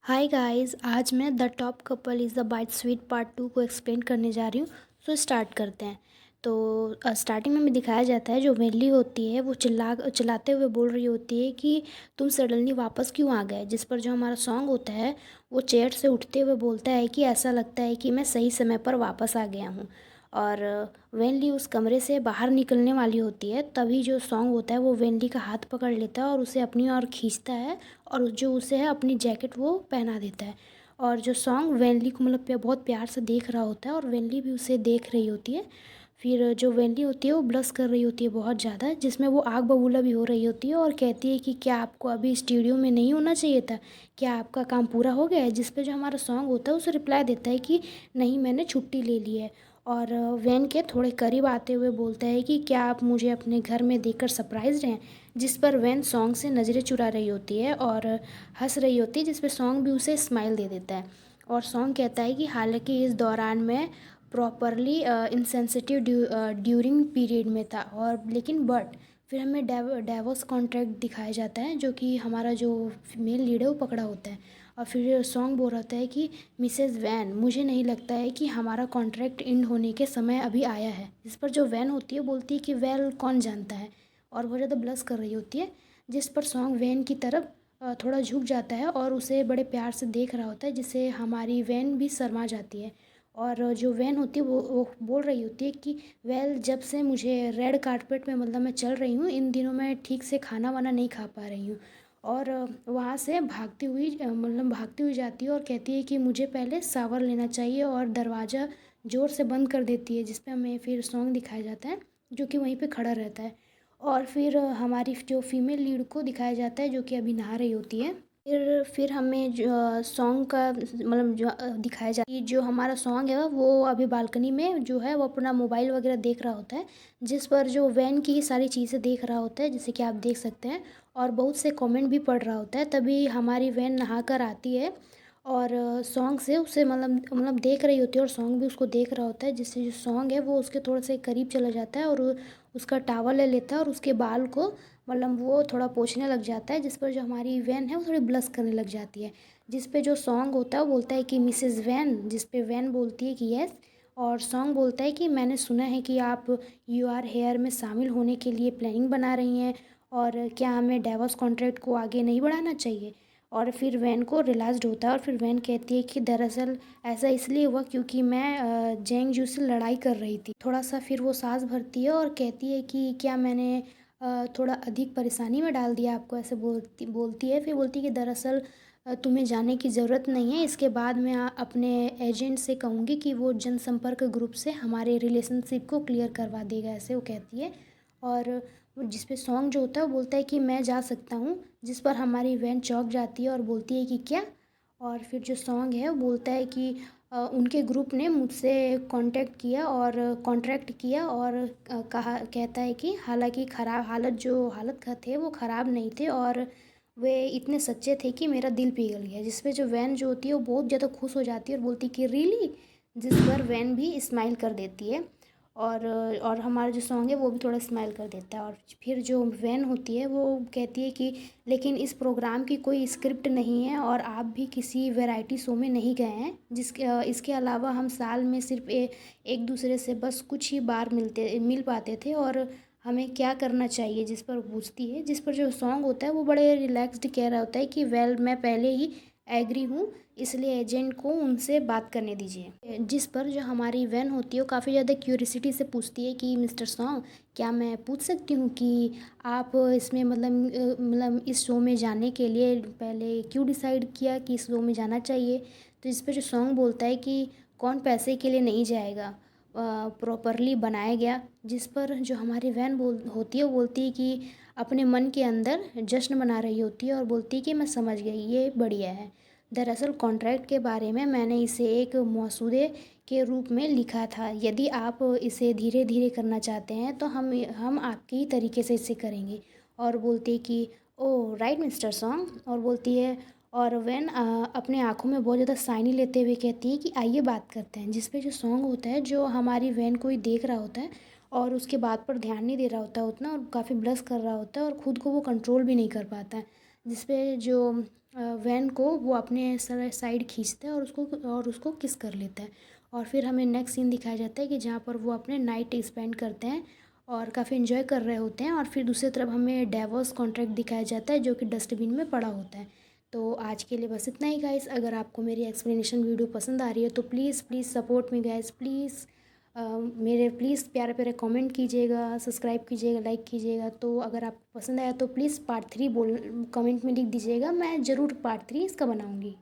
हाय guys, आज मैं the top couple is the bite sweet part 2 को एक्सप्लेन करने जा रही हूँ। सो स्टार्ट करते हैं। तो स्टार्टिंग में दिखाया जाता है जो वेनली होती है वो चिल्लाते हुए बोल रही होती है कि तुम सडनली वापस क्यों आ गए। जिस पर जो हमारा सॉन्ग होता है वो चेयर से उठते हुए बोलता है कि ऐसा लगता है कि मैं सही समय पर वापस आ गया हूँ। और वेनली उस कमरे से बाहर निकलने वाली होती है, तभी जो सॉन्ग होता है वो वेनली का हाथ पकड़ लेता है और उसे अपनी ओर खींचता है और जो उसे है अपनी जैकेट वो पहना देता है। और जो सॉन्ग वेनली को बहुत प्यार से देख रहा होता है और वेनली भी उसे देख रही होती है। फिर जो वेनली होती है वो ब्लश कर रही होती है बहुत ज़्यादा, जिसमें वो आग बबूला भी हो रही होती है और कहती है कि क्या आपको अभी स्टूडियो में नहीं होना चाहिए था, क्या आपका काम पूरा हो गया है। जिस पे जो हमारा सॉन्ग होता है उसे रिप्लाई देता है कि नहीं, मैंने छुट्टी ले ली है। और वैन के थोड़े करीब आते हुए बोलता है कि क्या आप मुझे अपने घर में देखकर सरप्राइज्ड हैं। जिस पर वैन सॉन्ग से नज़रें चुरा रही होती है और हंस रही होती है, जिस पे सॉन्ग भी उसे स्माइल दे देता है। और सॉन्ग कहता है कि हालांकि इस दौरान मैं प्रॉपरली इंसेंसिटिव ड्यूरिंग पीरियड में था, और लेकिन बट फिर हमें डाइवोर्स कॉन्ट्रैक्ट दिखाया जाता है जो कि हमारा जो फीमेल लीड है वो पकड़ा होता है। और फिर सॉन्ग बोल रहा है कि मिसेज़ वैन, मुझे नहीं लगता है कि हमारा कॉन्ट्रैक्ट एंड होने के समय अभी आया है। इस पर जो वैन होती है बोलती है कि वेल कौन जानता है, और वो ज़्यादा ब्लश कर रही होती है। जिस पर सॉन्ग वैन की तरफ थोड़ा झुक जाता है और उसे बड़े प्यार से देख रहा होता है, जिससे हमारी वैन भी शर्मा जाती है। और जो वैन होती है वो बोल रही होती है कि वेल, जब से मुझे रेड कारपेट में मैं चल रही हूँ, इन दिनों मैं ठीक से खाना वाना नहीं खा पा रही हूँ। और वहाँ से भागती हुई जाती है और कहती है कि मुझे पहले शावर लेना चाहिए, और दरवाज़ा ज़ोर से बंद कर देती है। जिस पे हमें फिर सॉन्ग दिखाया जाता है जो कि वहीं पे खड़ा रहता है। और फिर हमारी जो फीमेल लीड को दिखाया जाता है जो कि अभी नहा रही होती है। फिर हमें जो सॉन्ग का जो दिखाया जाता है कि जो हमारा सॉन्ग है वो अभी बालकनी में जो है वो अपना मोबाइल वगैरह देख रहा होता है, जिस पर जो वैन की सारी चीज़ें देख रहा होता है, जैसे कि आप देख सकते हैं। और बहुत से कमेंट भी पढ़ रहा होता है। तभी हमारी वैन नहा कर आती है और सॉन्ग से उसे देख रही होती है और सॉन्ग भी उसको देख रहा होता है, जिससे जो सॉन्ग है वो उसके थोड़े से करीब चला जाता है और उसका टावल ले लेता है और उसके बाल को वो थोड़ा पोंछने लग जाता है। जिस पर जो हमारी वैन है वो थोड़ी ब्लश करने लग जाती है। जिस पे जो सॉन्ग होता है वो बोलता है कि मिसेज़ वैन, जिस पे वैन बोलती है कि यस। और सॉन्ग बोलता है कि मैंने सुना है कि आप यू आर हेयर में शामिल होने के लिए प्लानिंग बना रही हैं, और क्या हमें डाइवोर्स कॉन्ट्रैक्ट को आगे नहीं बढ़ाना चाहिए। और फिर वैन को रियलाइज़्ड होता है और फिर वैन कहती है कि दरअसल ऐसा इसलिए हुआ क्योंकि मैं जेंग जू से लड़ाई कर रही थी। थोड़ा सा फिर वो सांस भरती है और कहती है कि क्या मैंने थोड़ा अधिक परेशानी में डाल दिया आपको, ऐसे बोलती है। फिर बोलती है कि दरअसल तुम्हें जाने की ज़रूरत नहीं है। इसके बाद मैं अपने एजेंट से कहूँगी कि वो जनसंपर्क ग्रुप से हमारे रिलेशनशिप को क्लियर करवा देगा, ऐसे वो कहती है। और जिस पे सॉन्ग जो होता है वो बोलता है कि मैं जा सकता हूँ। जिस पर हमारी वैन चौंक जाती है और बोलती है कि क्या। और फिर जो सॉन्ग है वो बोलता है कि उनके ग्रुप ने मुझसे कांटेक्ट किया और कॉन्ट्रैक्ट किया, और कहता है कि हालांकि ख़राब हालत का थे वो ख़राब नहीं थे, और वे इतने सच्चे थे कि मेरा दिल पिघल गया। जिस पे जो वैन जो होती है वो बहुत ज़्यादा खुश हो जाती है और बोलती है कि रियली। जिस पर वैन भी स्माइल कर देती है। और हमारा जो सॉन्ग है वो भी थोड़ा स्माइल कर देता है। और फिर जो वैन होती है वो कहती है कि लेकिन इस प्रोग्राम की कोई स्क्रिप्ट नहीं है और आप भी किसी वैरायटी शो में नहीं गए हैं, इसके अलावा हम साल में सिर्फ एक दूसरे से बस कुछ ही बार मिल पाते थे, और हमें क्या करना चाहिए। जिस पर पूछती है, जिस पर जो सॉन्ग होता है वो बड़े रिलैक्स्ड कह रहा होता है कि वेल, मैं पहले ही एग्री हूँ, इसलिए एजेंट को उनसे बात करने दीजिए। जिस पर जो हमारी वैन होती है वो काफ़ी ज़्यादा क्यूरियोसिटी से पूछती है कि मिस्टर सॉन्ग, क्या मैं पूछ सकती हूँ कि आप इसमें इस शो में जाने के लिए पहले क्यों डिसाइड किया कि इस शो में जाना चाहिए। तो इस पर जो सॉन्ग बोलता है कि कौन पैसे के लिए नहीं जाएगा, प्रॉपरली बनाया गया। जिस पर जो हमारी वैन होती है वो बोलती है कि अपने मन के अंदर जश्न मना रही होती है और बोलती है कि मैं समझ गई, ये बढ़िया है। दरअसल कॉन्ट्रैक्ट के बारे में मैंने इसे एक मसौदे के रूप में लिखा था। यदि आप इसे धीरे धीरे करना चाहते हैं तो हम आपके ही तरीके से इसे करेंगे। और बोलती है कि ओह राइट मिस्टर सॉन्ग। और बोलती है, और वैन अपने आँखों में बहुत ज़्यादा शाइनी लेते हुए कहती है कि आइए बात करते हैं। जिस पे जो सॉन्ग होता है जो हमारी वैन को ही देख रहा होता है और उसके बात पर ध्यान नहीं दे रहा होता उतना, और काफ़ी ब्लश कर रहा होता है और ख़ुद को वो कंट्रोल भी नहीं कर पाता है। जिस पे जो वैन को वो अपने साइड खींचता है और उसको किस कर लेता है। और फिर हमें नेक्स्ट सीन दिखाया जाता है कि जहाँ पर वो अपने नाइट स्पेंड करते हैं और काफ़ी इन्जॉय कर रहे होते हैं। और फिर दूसरी तरफ हमें डाइवोर्स कॉन्ट्रैक्ट दिखाया जाता है जो कि डस्टबिन में पड़ा होता है। तो आज के लिए बस इतना ही गाइस। अगर आपको मेरी एक्सप्लेनेशन वीडियो पसंद आ रही है तो please please support me guys, please मेरे प्लीज़ प्यारे प्यारे कमेंट कीजिएगा, सब्सक्राइब कीजिएगा, लाइक कीजिएगा। तो अगर आपको पसंद आया तो प्लीज़ पार्ट 3 बोल कमेंट में लिख दीजिएगा, मैं ज़रूर पार्ट 3 इसका बनाऊँगी।